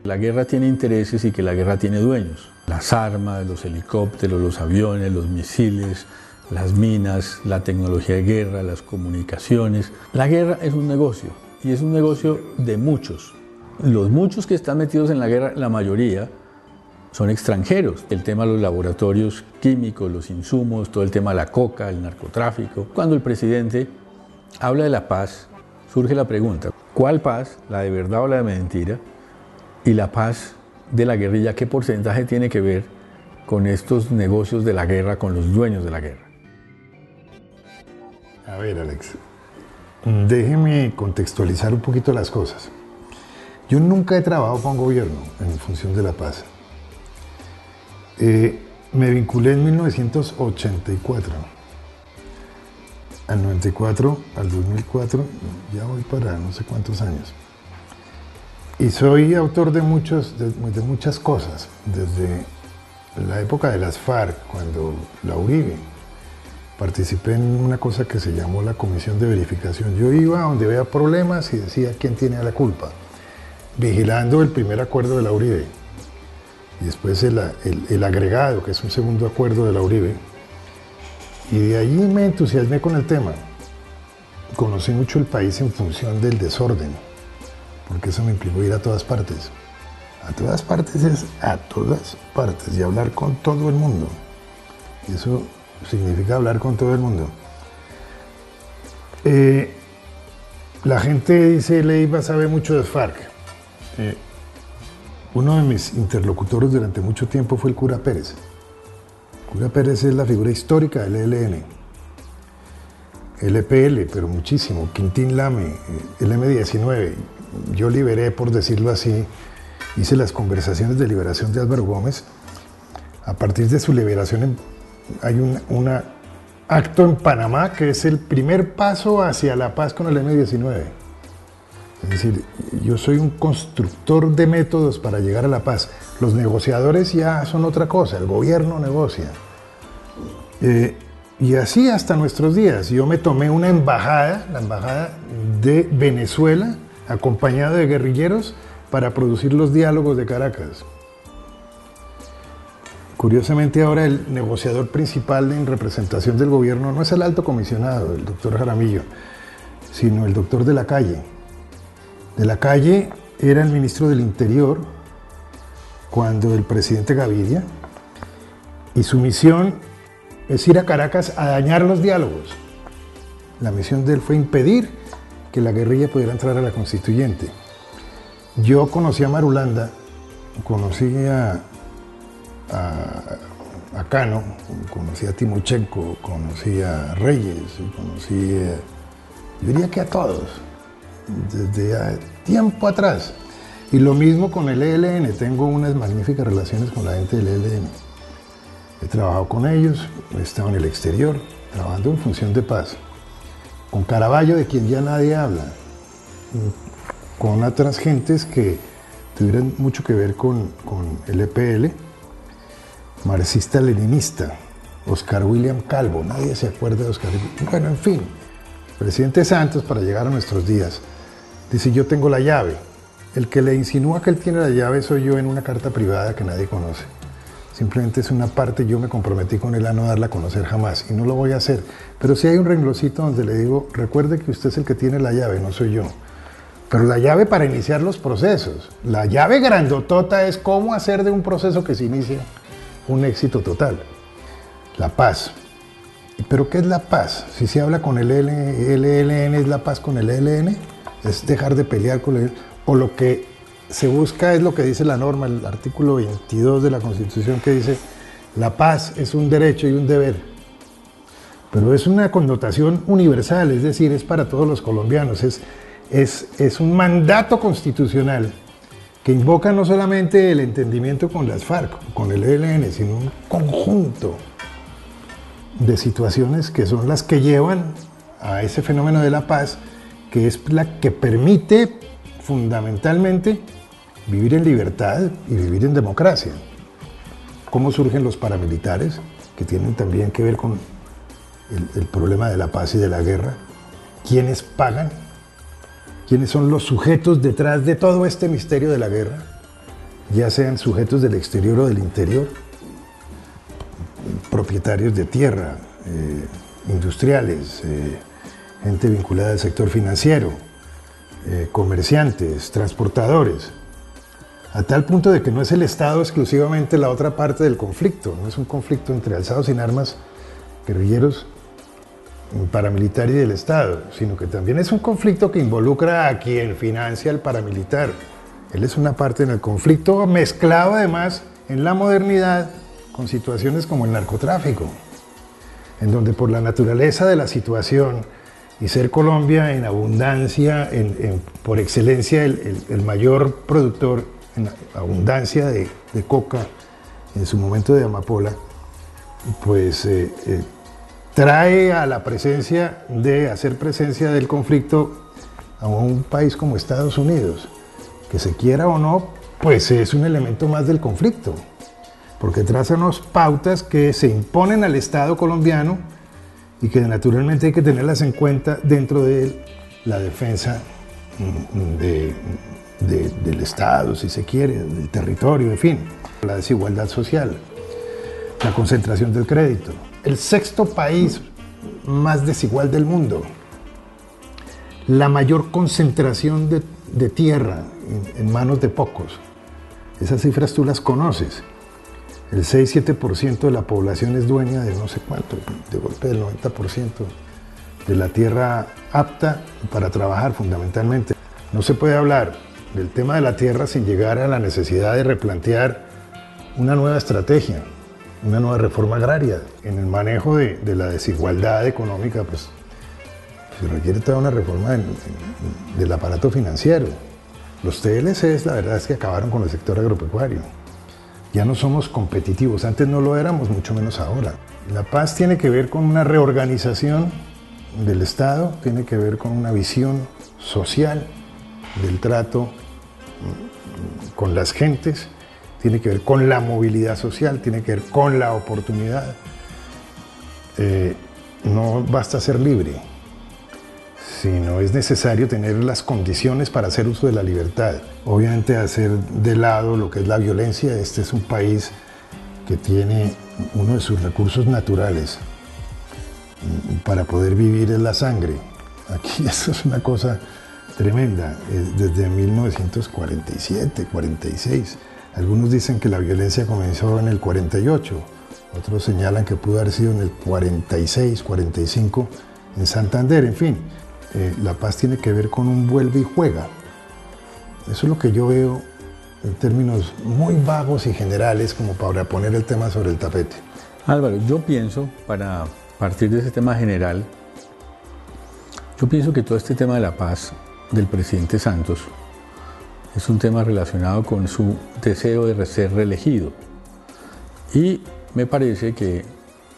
La guerra tiene intereses y que la guerra tiene dueños. Las armas, los helicópteros, los aviones, los misiles, las minas, la tecnología de guerra, las comunicaciones. La guerra es un negocio y es un negocio de muchos. Los muchos que están metidos en la guerra, la mayoría, son extranjeros. El tema de los laboratorios químicos, los insumos, todo el tema de la coca, el narcotráfico. Cuando el presidente habla de la paz, surge la pregunta, ¿cuál paz? ¿La de verdad o la de mentira? Y la paz de la guerrilla, ¿qué porcentaje tiene que ver con estos negocios de la guerra, con los dueños de la guerra? A ver, Alex, déjeme contextualizar un poquito las cosas. Yo nunca he trabajado con gobierno en función de la paz. Me vinculé en 1984. Al 94, al 2004, ya voy para no sé cuántos años. Y soy autor de muchas cosas, desde la época de las FARC, cuando la Uribe. Participé en una cosa que se llamó la Comisión de Verificación. Yo iba a donde veía problemas y decía quién tiene la culpa, vigilando el primer acuerdo de la Uribe. Y después el agregado, que es un segundo acuerdo de la Uribe. Y de allí me entusiasmé con el tema. Conocí mucho el país en función del desorden, porque eso me implicó ir a todas partes. A todas partes es a todas partes y hablar con todo el mundo. Y eso significa hablar con todo el mundo. La gente dice, Leiva sabe mucho de FARC. Uno de mis interlocutores durante mucho tiempo fue el cura Pérez. El cura Pérez es la figura histórica del ELN. El EPL, pero muchísimo. Quintín Lame, el M-19. Yo liberé, por decirlo así, hice las conversaciones de liberación de Álvaro Gómez. A partir de su liberación hay un acto en Panamá que es el primer paso hacia la paz con el M-19. Es decir, yo soy un constructor de métodos para llegar a la paz. Los negociadores ya son otra cosa, el gobierno negocia. Y así hasta nuestros días. Yo me tomé una embajada, la embajada de Venezuela, acompañado de guerrilleros, para producir los diálogos de Caracas. Curiosamente ahora el negociador principal en representación del gobierno no es el alto comisionado, el doctor Jaramillo, sino el doctor de la Calle. De la Calle era el ministro del Interior cuando el presidente Gaviria, y su misión es ir a Caracas a dañar los diálogos. La misión de él fue impedir que la guerrilla pudiera entrar a la constituyente. Yo conocí a Marulanda, conocí a Cano, conocí a Timochenko, conocí a Reyes, conocí yo diría que a todos, desde tiempo atrás. Y lo mismo con el ELN, tengo unas magníficas relaciones con la gente del ELN. He trabajado con ellos, he estado en el exterior, trabajando en función de paz. Con Caraballo, de quien ya nadie habla, con otras gentes que tuvieran mucho que ver con el EPL, marxista-leninista, Oscar William Calvo, nadie se acuerda de Oscar. Bueno, en fin, el presidente Santos, para llegar a nuestros días, dice, yo tengo la llave. El que le insinúa que él tiene la llave soy yo en una carta privada que nadie conoce. Simplemente es una parte, yo me comprometí con él a no darla a conocer jamás, y no lo voy a hacer. Pero sí hay un rengloncito donde le digo, recuerde que usted es el que tiene la llave, no soy yo. Pero la llave para iniciar los procesos. La llave grandotota es cómo hacer de un proceso que se inicia un éxito total. La paz. ¿Pero qué es la paz? Si se habla con el ELN, ¿es la paz con el ELN? ¿Es dejar de pelear con él? ¿O lo que se busca es lo que dice la norma, el artículo 22 de la Constitución, que dice la paz es un derecho y un deber? Pero es una connotación universal, es decir, es para todos los colombianos, es un mandato constitucional que invoca no solamente el entendimiento con las FARC, con el ELN, sino un conjunto de situaciones que son las que llevan a ese fenómeno de la paz, que es la que permite fundamentalmente vivir en libertad y vivir en democracia. ¿Cómo surgen los paramilitares, que tienen también que ver con el problema de la paz y de la guerra? ¿Quiénes pagan? ¿Quiénes son los sujetos detrás de todo este misterio de la guerra? ya sean sujetos del exterior o del interior, propietarios de tierra, industriales, gente vinculada al sector financiero, comerciantes, transportadores, a tal punto de que no es el Estado exclusivamente la otra parte del conflicto, no es un conflicto entre alzados sin armas, guerrilleros, paramilitar y del Estado, sino que también es un conflicto que involucra a quien financia el paramilitar. Él es una parte en el conflicto, mezclado además en la modernidad con situaciones como el narcotráfico, en donde por la naturaleza de la situación y ser Colombia en abundancia, por excelencia el mayor productor en abundancia de coca en su momento de amapola, pues trae a la presencia de hacer presencia del conflicto a un país como Estados Unidos, que se quiera o no, pues es un elemento más del conflicto, porque traza unas pautas que se imponen al Estado colombiano y que naturalmente hay que tenerlas en cuenta dentro de la defensa del Estado, si se quiere, del territorio, en fin. La desigualdad social, la concentración del crédito. El sexto país más desigual del mundo, la mayor concentración de tierra en manos de pocos. Esas cifras tú las conoces. El 6-7% de la población es dueña de no sé cuánto, de golpe del 90% de la tierra apta para trabajar fundamentalmente. No se puede hablar del tema de la tierra sin llegar a la necesidad de replantear una nueva estrategia, una nueva reforma agraria. En el manejo de la desigualdad económica, pues se requiere toda una reforma del aparato financiero. Los TLCs, la verdad es que acabaron con el sector agropecuario. Ya no somos competitivos, antes no lo éramos, mucho menos ahora. La paz tiene que ver con una reorganización del Estado, tiene que ver con una visión social del trato con las gentes, tiene que ver con la movilidad social, tiene que ver con la oportunidad. No basta ser libre, sino es necesario tener las condiciones para hacer uso de la libertad. Obviamente hacer de lado lo que es la violencia. Este es un país que tiene uno de sus recursos naturales para poder vivir es la sangre. Aquí eso es una cosa tremenda, desde 1947, 46. Algunos dicen que la violencia comenzó en el 48, otros señalan que pudo haber sido en el 46, 45 en Santander, en fin. La paz tiene que ver con un vuelve y juega. Eso es lo que yo veo en términos muy vagos y generales como para poner el tema sobre el tapete. Álvaro, yo pienso, para partir de ese tema general, yo pienso que todo este tema de la paz del presidente Santos es un tema relacionado con su deseo de ser reelegido. Y me parece que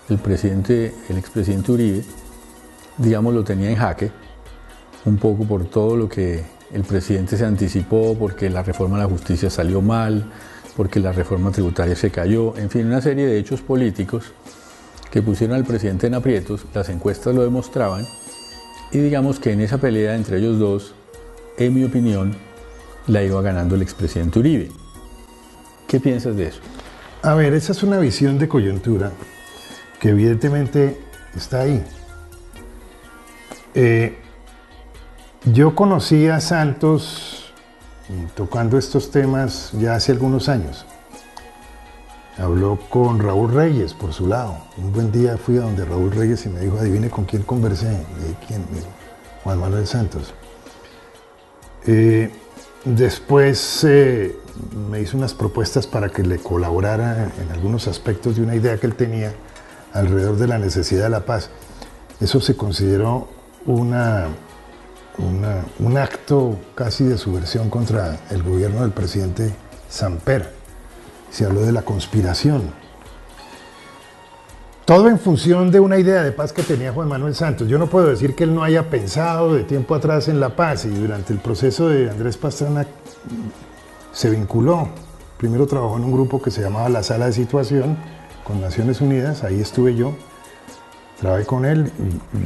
el expresidente Uribe, digamos, lo tenía en jaque, un poco por todo lo que el presidente se anticipó, porque la reforma de la justicia salió mal, porque la reforma tributaria se cayó, en fin, una serie de hechos políticos que pusieron al presidente en aprietos. Las encuestas lo demostraban, y digamos que en esa pelea entre ellos dos, en mi opinión, la iba ganando el expresidente Uribe. ¿Qué piensas de eso? A ver, esa es una visión de coyuntura que evidentemente está ahí. Yo conocí a Santos tocando estos temas ya hace algunos años. Habló con Raúl Reyes por su lado. Un buen día fui a donde Raúl Reyes y me dijo, adivine con quién conversé. ¿De quién? Juan Manuel Santos. Después me hizo unas propuestas para que le colaborara en algunos aspectos de una idea que él tenía alrededor de la necesidad de la paz. Eso se consideró un acto casi de subversión contra el gobierno del presidente Samper. Se habló de la conspiración. Todo en función de una idea de paz que tenía Juan Manuel Santos. Yo no puedo decir que él no haya pensado de tiempo atrás en la paz, y durante el proceso de Andrés Pastrana se vinculó. Primero trabajó en un grupo que se llamaba La Sala de Situación con Naciones Unidas, ahí estuve yo, trabajé con él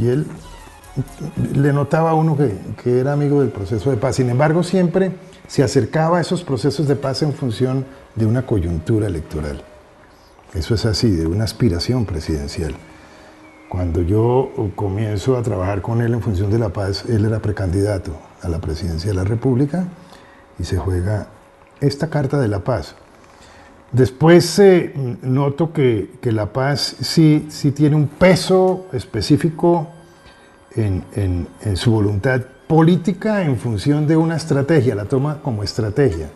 y él le notaba a uno que era amigo del proceso de paz. Sin embargo, siempre se acercaba a esos procesos de paz en función de una coyuntura electoral. Eso es así, de una aspiración presidencial. Cuando yo comienzo a trabajar con él en función de la paz, él era precandidato a la presidencia de la República y se juega esta carta de la paz. Después noto que la paz sí tiene un peso específico en su voluntad política en función de una estrategia, la toma como estrategia.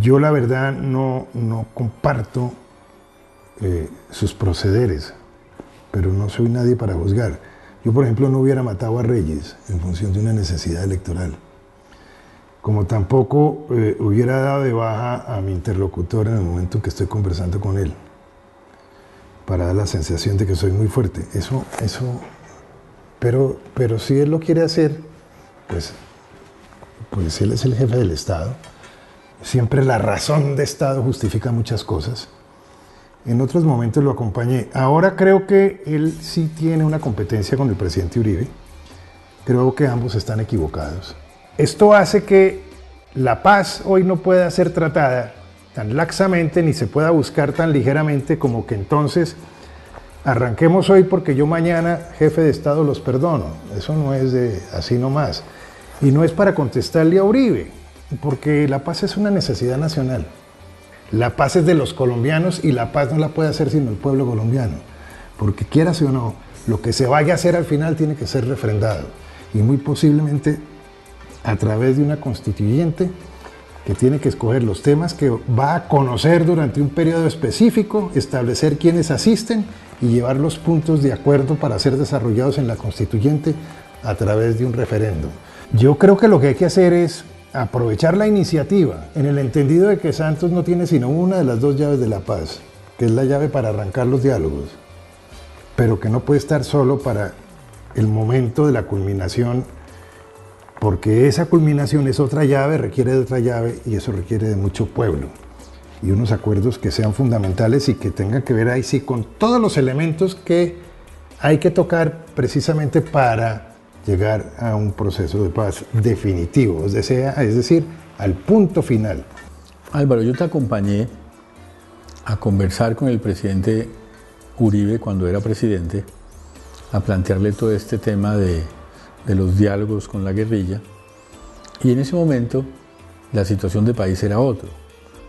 Yo la verdad no comparto sus procederes, pero no soy nadie para juzgar. Yo, por ejemplo, no hubiera matado a Reyes en función de una necesidad electoral, como tampoco hubiera dado de baja a mi interlocutor en el momento en que estoy conversando con él, para dar la sensación de que soy muy fuerte. Pero si él lo quiere hacer, pues él es el jefe del Estado. Siempre la razón de Estado justifica muchas cosas. En otros momentos lo acompañé. Ahora creo que él sí tiene una competencia con el presidente Uribe. Creo que ambos están equivocados. Esto hace que la paz hoy no pueda ser tratada tan laxamente ni se pueda buscar tan ligeramente como que entonces arranquemos hoy porque yo mañana, jefe de Estado, los perdono. Eso no es de así nomás. Y no es para contestarle a Uribe, porque la paz es una necesidad nacional. La paz es de los colombianos y la paz no la puede hacer sino el pueblo colombiano. Porque quieras o no, lo que se vaya a hacer al final tiene que ser refrendado. Y muy posiblemente a través de una constituyente que tiene que escoger los temas que va a conocer durante un periodo específico, establecer quiénes asisten y llevar los puntos de acuerdo para ser desarrollados en la constituyente a través de un referéndum. Yo creo que lo que hay que hacer es aprovechar la iniciativa, en el entendido de que Santos no tiene sino una de las dos llaves de la paz, que es la llave para arrancar los diálogos, pero que no puede estar solo para el momento de la culminación, porque esa culminación es otra llave, requiere de otra llave, y eso requiere de mucho pueblo, y unos acuerdos que sean fundamentales y que tengan que ver ahí sí con todos los elementos que hay que tocar precisamente para llegar a un proceso de paz definitivo, es decir, al punto final. Álvaro, yo te acompañé a conversar con el presidente Uribe cuando era presidente, a plantearle todo este tema de los diálogos con la guerrilla, y en ese momento la situación de país era otra.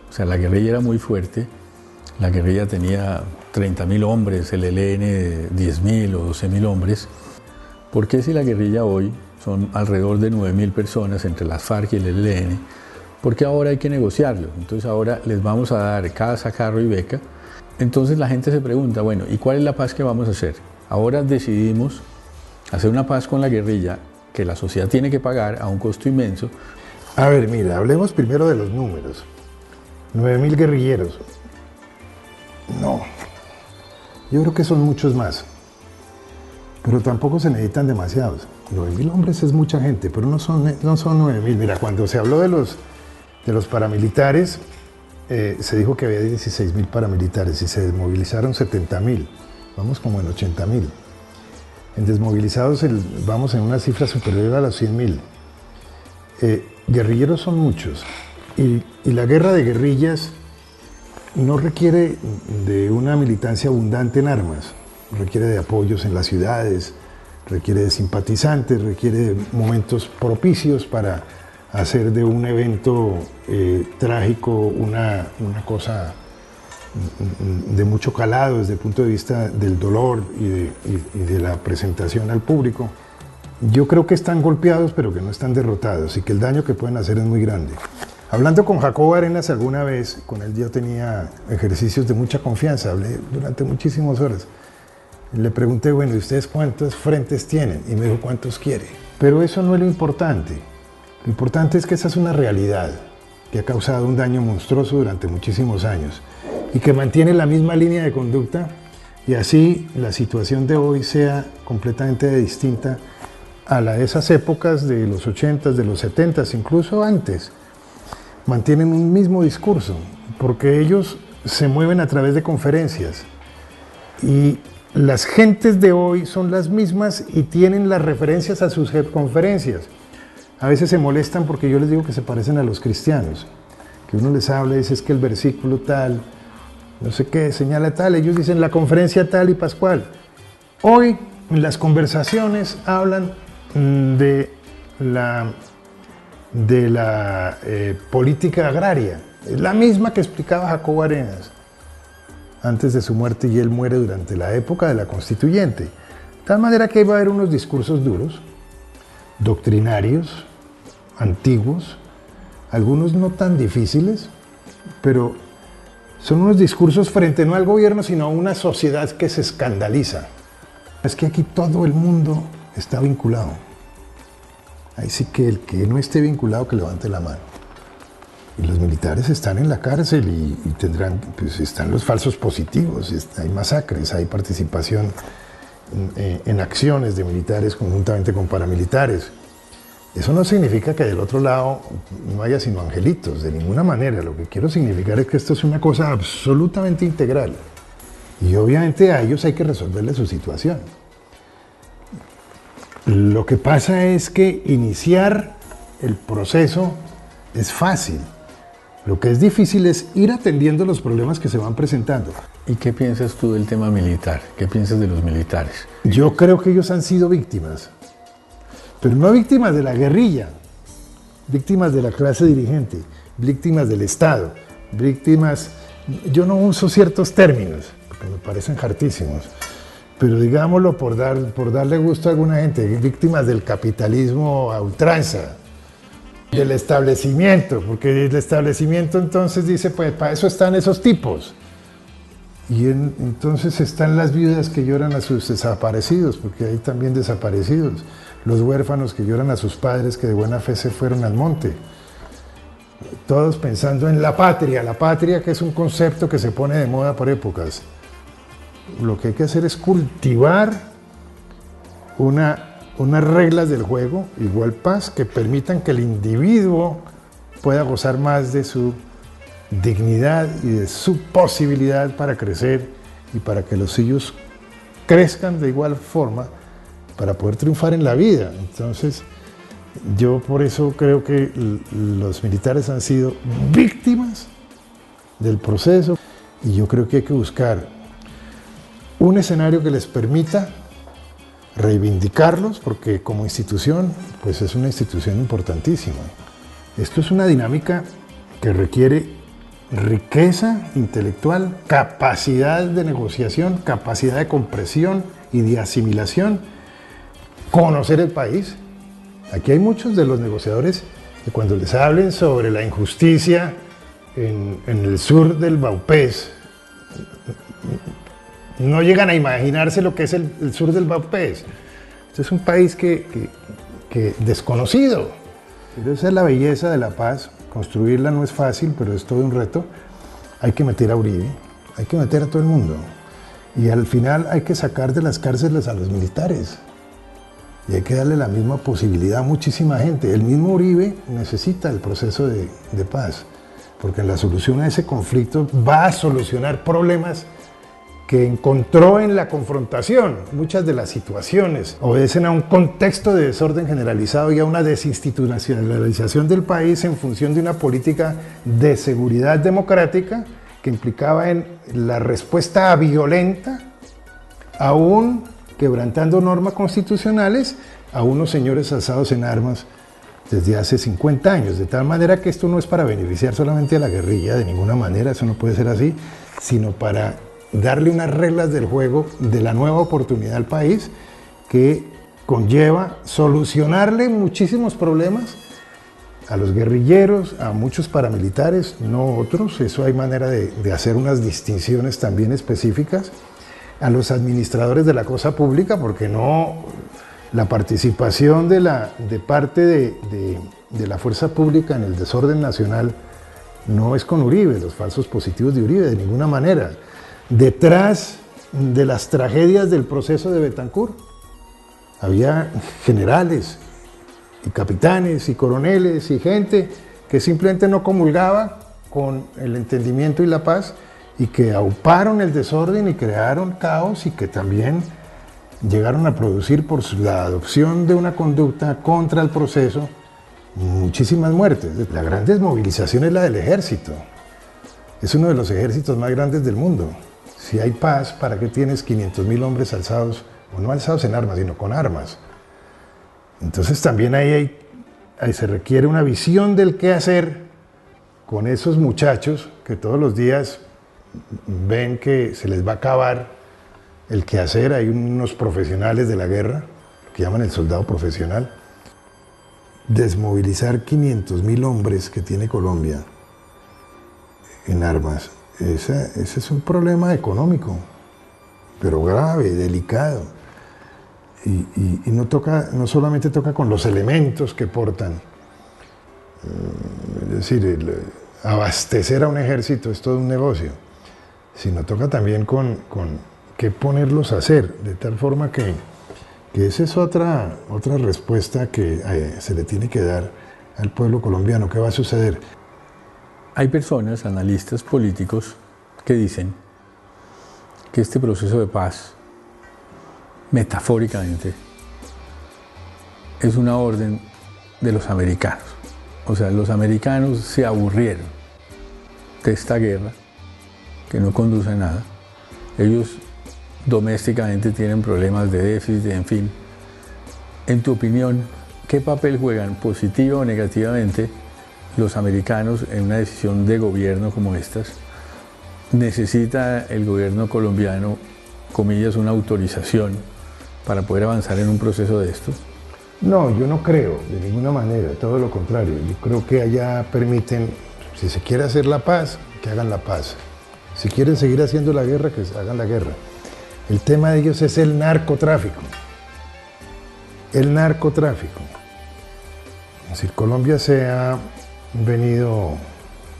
O sea, la guerrilla era muy fuerte, la guerrilla tenía 30.000 hombres, el ELN 10.000 o 12.000 hombres. ¿Por qué si la guerrilla hoy son alrededor de 9.000 personas entre las FARC y el ELN? Porque ahora hay que negociarlo. Entonces ahora les vamos a dar casa, carro y beca. Entonces la gente se pregunta, bueno, ¿y cuál es la paz que vamos a hacer? Ahora decidimos hacer una paz con la guerrilla que la sociedad tiene que pagar a un costo inmenso. A ver, mira, hablemos primero de los números. 9.000 guerrilleros. No, yo creo que son muchos más. Pero tampoco se necesitan demasiados. 9.000 hombres es mucha gente, pero no son 9.000. Mira, cuando se habló de los paramilitares, se dijo que había 16.000 paramilitares y se desmovilizaron 70.000. Vamos como en 80.000. En desmovilizados vamos en una cifra superior a los 100.000. Guerrilleros son muchos. Y la guerra de guerrillas no requiere de una militancia abundante en armas. Requiere de apoyos en las ciudades, requiere de simpatizantes, requiere de momentos propicios para hacer de un evento trágico una cosa de mucho calado desde el punto de vista del dolor y de la presentación al público. Yo creo que están golpeados, pero que no están derrotados y que el daño que pueden hacer es muy grande. Hablando con Jacobo Arenas alguna vez, con él yo tenía ejercicios de mucha confianza, hablé durante muchísimas horas. Le pregunté, bueno, ¿y ustedes cuántos frentes tienen? Y me dijo, ¿cuántos quiere? Pero eso no es lo importante. Lo importante es que esa es una realidad que ha causado un daño monstruoso durante muchísimos años y que mantiene la misma línea de conducta y así la situación de hoy sea completamente distinta a la de esas épocas de los 80s, de los 70s, incluso antes. Mantienen un mismo discurso porque ellos se mueven a través de conferencias y las gentes de hoy son las mismas y tienen las referencias a sus conferencias. A veces se molestan porque yo les digo que se parecen a los cristianos, que uno les habla y dice es que el versículo tal, no sé qué, señala tal, ellos dicen la conferencia tal y pascual. Hoy en las conversaciones hablan de la política agraria, es la misma que explicaba Jacobo Arenas antes de su muerte, y él muere durante la época de la Constituyente. De tal manera que ahí va a haber unos discursos duros, doctrinarios, antiguos, algunos no tan difíciles, pero son unos discursos frente no al gobierno, sino a una sociedad que se escandaliza. Es que aquí todo el mundo está vinculado. Ahí sí que el que no esté vinculado, que levante la mano. Y los militares están en la cárcel y tendrán, pues están los falsos positivos, hay masacres, hay participación en acciones de militares conjuntamente con paramilitares. Eso no significa que del otro lado no haya sino angelitos, de ninguna manera. Lo que quiero significar es que esto es una cosa absolutamente integral. Y obviamente a ellos hay que resolverle su situación. Lo que pasa es que iniciar el proceso es fácil. Lo que es difícil es ir atendiendo los problemas que se van presentando. ¿Y qué piensas tú del tema militar? ¿Qué piensas de los militares? Yo creo que ellos han sido víctimas, pero no víctimas de la guerrilla, víctimas de la clase dirigente, víctimas del Estado, víctimas... Yo no uso ciertos términos, porque me parecen hartísimos, pero digámoslo por darle gusto a alguna gente, víctimas del capitalismo a ultranza, del establecimiento, porque el establecimiento entonces dice, pues para eso están esos tipos. Y entonces están las viudas que lloran a sus desaparecidos, porque hay también desaparecidos, los huérfanos que lloran a sus padres que de buena fe se fueron al monte. Todos pensando en la patria que es un concepto que se pone de moda por épocas. Lo que hay que hacer es cultivar unas reglas del juego, igual paz, que permitan que el individuo pueda gozar más de su dignidad y de su posibilidad para crecer y para que los suyos crezcan de igual forma para poder triunfar en la vida. Entonces, yo por eso creo que los militares han sido víctimas del proceso y yo creo que hay que buscar un escenario que les permita reivindicarlos, porque como institución, pues es una institución importantísima. Esto es una dinámica que requiere riqueza intelectual, capacidad de negociación, capacidad de compresión y de asimilación, conocer el país. Aquí hay muchos de los negociadores que cuando les hablen sobre la injusticia en el sur del Vaupés, no llegan a imaginarse lo que es el sur del Vaupés. Este es un país que desconocido. Pero esa es la belleza de la paz. Construirla no es fácil, pero es todo un reto. Hay que meter a Uribe, hay que meter a todo el mundo. Y al final hay que sacar de las cárceles a los militares. Y hay que darle la misma posibilidad a muchísima gente. El mismo Uribe necesita el proceso de paz, porque la solución a ese conflicto va a solucionar problemas que encontró en la confrontación. Muchas de las situaciones obedecen a un contexto de desorden generalizado y a una desinstitucionalización del país en función de una política de seguridad democrática que implicaba en la respuesta violenta, aún quebrantando normas constitucionales, a unos señores alzados en armas desde hace 50 años, de tal manera que esto no es para beneficiar solamente a la guerrilla, de ninguna manera, eso no puede ser así, sino para darle unas reglas del juego de la nueva oportunidad al país que conlleva solucionarle muchísimos problemas a los guerrilleros, a muchos paramilitares, no otros, eso hay manera de hacer unas distinciones también específicas, a los administradores de la cosa pública, porque no, la participación de parte de la fuerza pública en el desorden nacional no es con Uribe, los falsos positivos de Uribe, de ninguna manera. Detrás de las tragedias del proceso de Betancur había generales y capitanes y coroneles y gente que simplemente no comulgaba con el entendimiento y la paz y que auparon el desorden y crearon caos y que también llegaron a producir por la adopción de una conducta contra el proceso muchísimas muertes. La gran desmovilización es la del ejército. Es uno de los ejércitos más grandes del mundo. Si hay paz, ¿para qué tienes 500.000 hombres alzados, o no alzados en armas, sino con armas? Entonces también ahí se requiere una visión del qué hacer con esos muchachos que todos los días ven que se les va a acabar el quehacer. Hay unos profesionales de la guerra, que llaman el soldado profesional. Desmovilizar 500.000 hombres que tiene Colombia en armas, ese es un problema económico, pero grave, delicado. Y no solamente toca con los elementos que portan, es decir, abastecer a un ejército es todo un negocio, sino toca también con qué ponerlos a hacer, de tal forma que esa es otra respuesta que se le tiene que dar al pueblo colombiano. ¿Qué va a suceder? Hay personas, analistas políticos, que dicen que este proceso de paz, metafóricamente, es una orden de los americanos. O sea, los americanos se aburrieron de esta guerra, que no conduce a nada. Ellos domésticamente tienen problemas de déficit, en fin. En tu opinión, ¿qué papel juegan, positiva o negativamente, los americanos en una decisión de gobierno como estas? ¿Necesita el gobierno colombiano, comillas, una autorización para poder avanzar en un proceso de esto? No, yo no creo, de ninguna manera, todo lo contrario. Yo creo que allá permiten, si se quiere hacer la paz, que hagan la paz. Si quieren seguir haciendo la guerra, que hagan la guerra. El tema de ellos es el narcotráfico. El narcotráfico. Es decir, Colombia se ha venido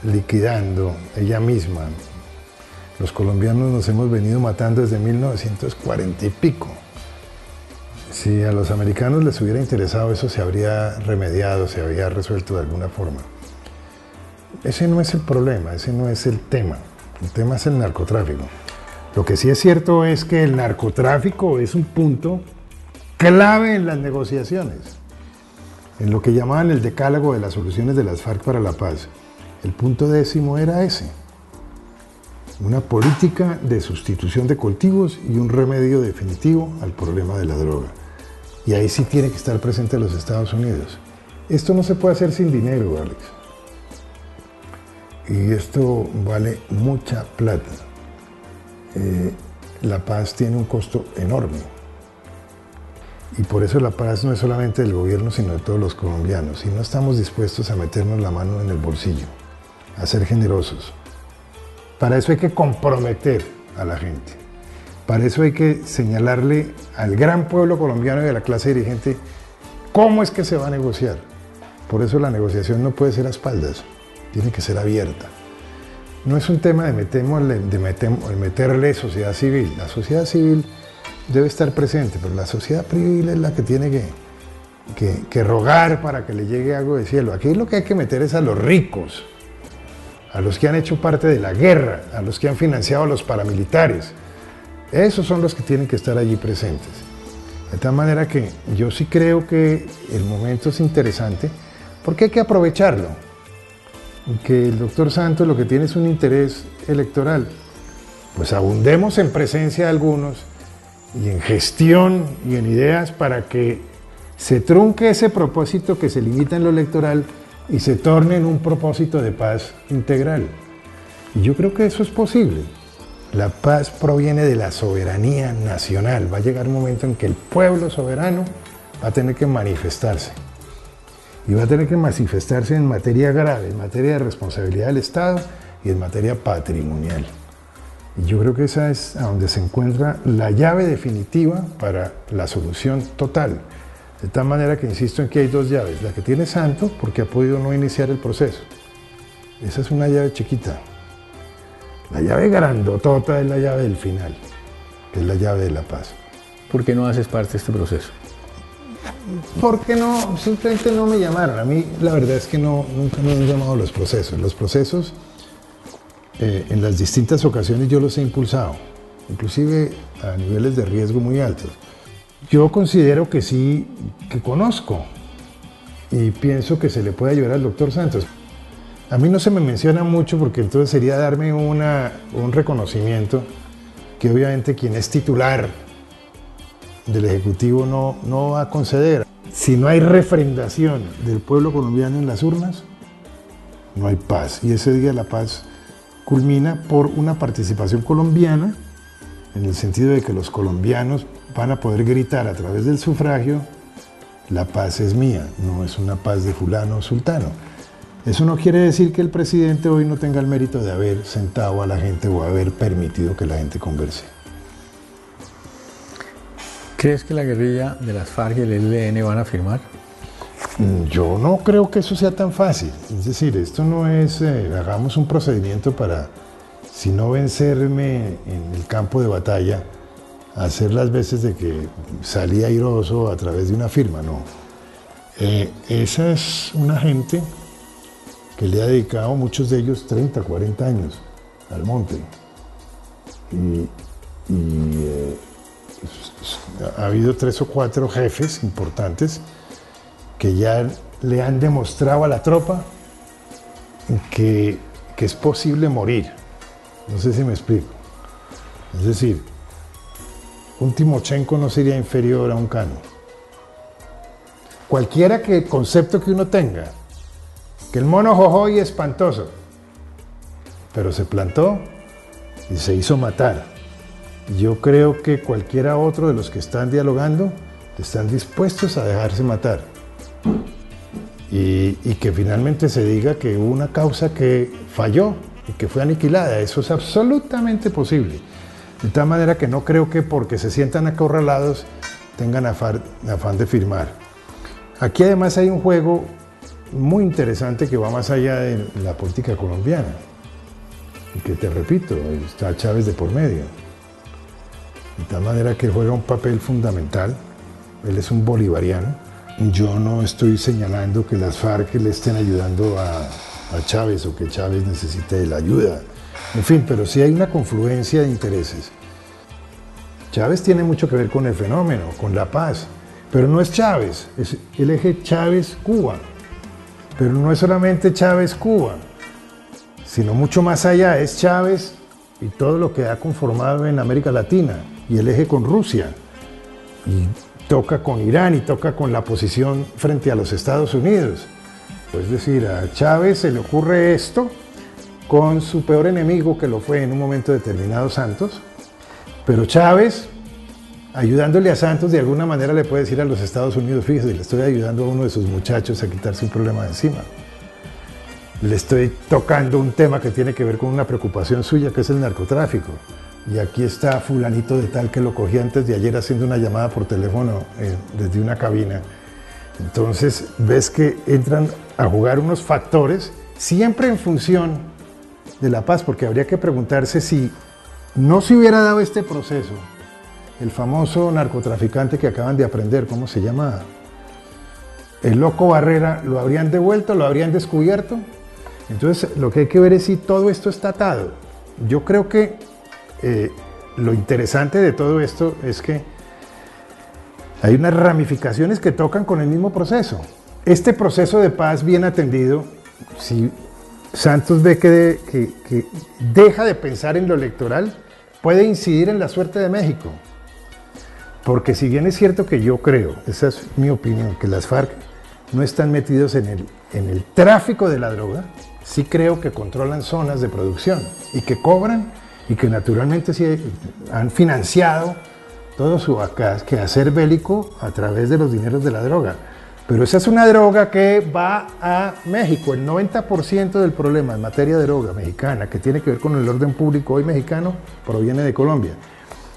liquidando ella misma. Los colombianos nos hemos venido matando desde 1940 y pico. Si a los americanos les hubiera interesado eso, se habría remediado, se habría resuelto de alguna forma. Ese no es el problema, ese no es el tema. El tema es el narcotráfico. Lo que sí es cierto es que el narcotráfico es un punto clave en las negociaciones, en lo que llamaban el decálogo de las soluciones de las FARC para la paz. El punto 10º era ese: una política de sustitución de cultivos y un remedio definitivo al problema de la droga. Y ahí sí tiene que estar presente los Estados Unidos. Esto no se puede hacer sin dinero, Alex. Y esto vale mucha plata. La paz tiene un costo enorme. Y por eso la paz no es solamente del gobierno, sino de todos los colombianos. Y no estamos dispuestos a meternos la mano en el bolsillo, a ser generosos. Para eso hay que comprometer a la gente. Para eso hay que señalarle al gran pueblo colombiano y a la clase dirigente cómo es que se va a negociar. Por eso la negociación no puede ser a espaldas, tiene que ser abierta. No es un tema de meterle sociedad civil. La sociedad civil debe estar presente, pero la sociedad civil es la que tiene que rogar para que le llegue algo del cielo. Aquí lo que hay que meter es a los ricos, a los que han hecho parte de la guerra, a los que han financiado a los paramilitares. Esos son los que tienen que estar allí presentes. De tal manera que yo sí creo que el momento es interesante, porque hay que aprovecharlo. Que el doctor Santos lo que tiene es un interés electoral. Pues abundemos en presencia de algunos y en gestión y en ideas para que se trunque ese propósito que se limita en lo electoral y se torne en un propósito de paz integral. Y yo creo que eso es posible. La paz proviene de la soberanía nacional. Va a llegar un momento en que el pueblo soberano va a tener que manifestarse. Y va a tener que manifestarse en materia grave, en materia de responsabilidad del Estado y en materia patrimonial. Y yo creo que esa es a donde se encuentra la llave definitiva para la solución total. De tal manera que insisto en que hay dos llaves. La que tiene Santos, porque ha podido no iniciar el proceso. Esa es una llave chiquita. La llave grandotota es la llave del final, que es la llave de la paz. ¿Por qué no haces parte de este proceso? Porque no, simplemente no me llamaron. A mí la verdad es que nunca me han llamado los procesos. Los procesos en las distintas ocasiones yo los he impulsado, inclusive a niveles de riesgo muy altos. Yo considero que sí, que conozco y pienso que se le puede ayudar al doctor Santos. A mí no se me menciona mucho porque entonces sería darme un reconocimiento que obviamente quien es titular del Ejecutivo no va a conceder. Si no hay refrendación del pueblo colombiano en las urnas, no hay paz. Y ese día la paz culmina por una participación colombiana, en el sentido de que los colombianos van a poder gritar a través del sufragio: la paz es mía, no es una paz de fulano o sultano. Eso no quiere decir que el presidente hoy no tenga el mérito de haber sentado a la gente o haber permitido que la gente converse. ¿Crees que la guerrilla de las FARC y el ELN van a firmar? Yo no creo que eso sea tan fácil. Es decir, esto no es, hagamos un procedimiento para, si no vencerme en el campo de batalla, hacer las veces de que salí airoso a través de una firma, no. Esa es una gente que le ha dedicado, muchos de ellos, 30, 40 años al monte. Ha habido 3 o 4 jefes importantes que ya le han demostrado a la tropa que es posible morir. No sé si me explico. Es decir, un Timochenko no sería inferior a un Cano. Cualquiera concepto que uno tenga, que el mono Jojoy es espantoso, pero se plantó y se hizo matar. Yo creo que cualquiera otro de los que están dialogando están dispuestos a dejarse matar. Y que finalmente se diga que hubo una causa que falló y que fue aniquilada. Eso es absolutamente posible. De tal manera que no creo que porque se sientan acorralados tengan afán de firmar. Aquí además hay un juego muy interesante que va más allá de la política colombiana. Y que te repito, está Chávez de por medio. De tal manera que juega un papel fundamental. Él es un bolivariano. Yo no estoy señalando que las FARC le estén ayudando a Chávez o que Chávez necesite la ayuda. En fin, pero sí hay una confluencia de intereses. Chávez tiene mucho que ver con el fenómeno, con la paz. Pero no es Chávez, es el eje Chávez-Cuba. Pero no es solamente Chávez-Cuba, sino mucho más allá, es Chávez y todo lo que ha conformado en América Latina y el eje con Rusia. Y toca con Irán y toca con la posición frente a los Estados Unidos. Es decir, a Chávez se le ocurre esto con su peor enemigo, que lo fue en un momento determinado, Santos, pero Chávez, ayudándole a Santos, de alguna manera le puede decir a los Estados Unidos: fíjese, le estoy ayudando a uno de sus muchachos a quitarse un problema de encima. Le estoy tocando un tema que tiene que ver con una preocupación suya, que es el narcotráfico. Y aquí está fulanito de tal que lo cogí antes de ayer haciendo una llamada por teléfono desde una cabina. Entonces ves que entran a jugar unos factores siempre en función de la paz, porque habría que preguntarse si no se hubiera dado este proceso, el famoso narcotraficante que acaban de aprender, ¿cómo se llama? El Loco Barrera, ¿lo habrían devuelto? ¿Lo habrían descubierto? Entonces lo que hay que ver es si todo esto está atado. Yo creo que lo interesante de todo esto es que hay unas ramificaciones que tocan con el mismo proceso. Este proceso de paz bien atendido, si Santos ve que deja de pensar en lo electoral, puede incidir en la suerte de México. Porque si bien es cierto que yo creo, esa es mi opinión, que las FARC no están metidos en el tráfico de la droga, sí creo que controlan zonas de producción y que cobran y que naturalmente sí han financiado todo su quehacer bélico a través de los dineros de la droga. Pero esa es una droga que va a México. El 90% del problema en materia de droga mexicana, que tiene que ver con el orden público hoy mexicano, proviene de Colombia.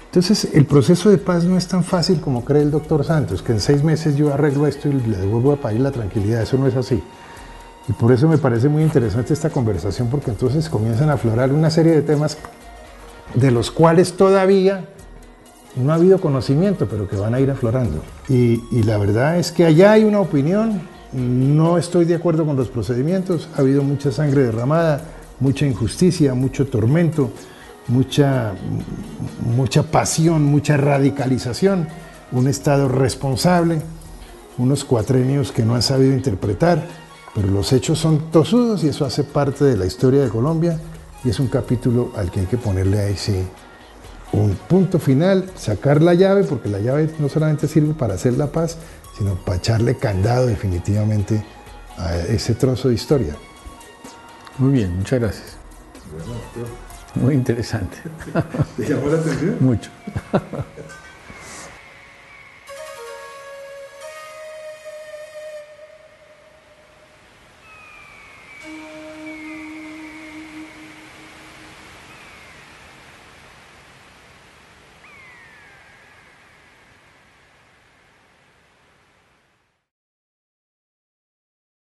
Entonces, el proceso de paz no es tan fácil como cree el doctor Santos, que en 6 meses yo arreglo esto y le devuelvo al país la tranquilidad. Eso no es así. Y por eso me parece muy interesante esta conversación, porque entonces comienzan a aflorar una serie de temas de los cuales todavía no ha habido conocimiento, pero que van a ir aflorando. Y la verdad es que allá hay una opinión, no estoy de acuerdo con los procedimientos, ha habido mucha sangre derramada, mucha injusticia, mucho tormento, mucha pasión, mucha radicalización, un Estado responsable, unos cuatrenios que no han sabido interpretar, pero los hechos son tosudos y eso hace parte de la historia de Colombia y es un capítulo al que hay que ponerle ahí sí un punto final, sacar la llave, porque la llave no solamente sirve para hacer la paz, sino para echarle candado definitivamente a ese trozo de historia. Muy bien, muchas gracias. Muy interesante. ¿Te llamó la atención? Mucho.